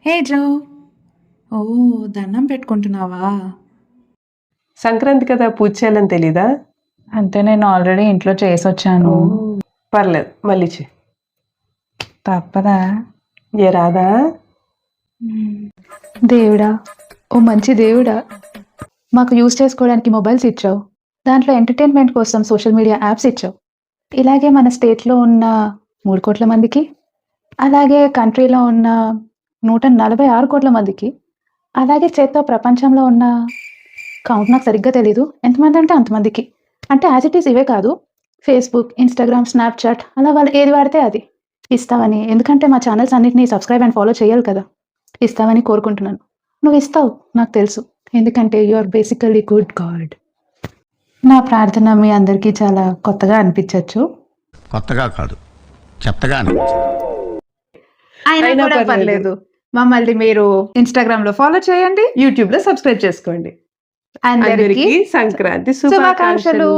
హే జో. ఓ, దండం పెట్టుకుంటున్నావా? సంక్రాంతి కదా, పూజ చేయాలని తెలీదా? అంటే నేను ఆల్రెడీ ఇంట్లో చేసి వచ్చాను. పర్లేదు, మళ్ళీ చెయ్యి. తప్పదా? ఏ రాదా? దేవుడా, ఓ మంచి దేవుడా, మాకు యూజ్ చేసుకోవడానికి మొబైల్స్ ఇచ్చావు, దాంట్లో ఎంటర్టైన్మెంట్ కోసం సోషల్ మీడియా యాప్స్ ఇచ్చావు. ఇలాగే మన స్టేట్లో ఉన్న 3 కోట్ల మందికి, అలాగే కంట్రీలో ఉన్న 146 కోట్ల మందికి, అలాగే చేత్తో ప్రపంచంలో ఉన్న కౌంట్ నాకు సరిగ్గా తెలీదు, ఎంతమంది అంటే అంతమందికి. అంటే యాజ్ ఇట్ ఈస్ ఇవే కాదు, ఫేస్బుక్, ఇన్స్టాగ్రామ్, స్నాప్చాట్, అలా వాళ్ళు ఏది వాడితే అది ఇస్తావని, ఎందుకంటే మా ఛానల్స్ అన్నిటిని సబ్స్క్రైబ్ అండ్ ఫాలో చేయాలి కదా, ఇస్తావని కోరుకుంటున్నాను. నువ్వు ఇస్తావు నాకు తెలుసు, ఎందుకంటే you are basically good god. నా ప్రార్థన మీ అందరికీ చాలా కొత్తగా అనిపించవచ్చు, కొత్తగా కాదు చెత్తగా అనిపించింది. అయినా అయినా కూడా పర్లేదు. పర్లేదు. మమ్మల్ని మీరు ఇన్స్టాగ్రామ్ లో ఫాలో చేయండి, యూట్యూబ్ లో సబ్స్క్రైబ్ చేసుకోండి. అందరికీ అందరికీ సంక్రాంతి శుభాకాంక్షలు. శుభాకాంక్షలు.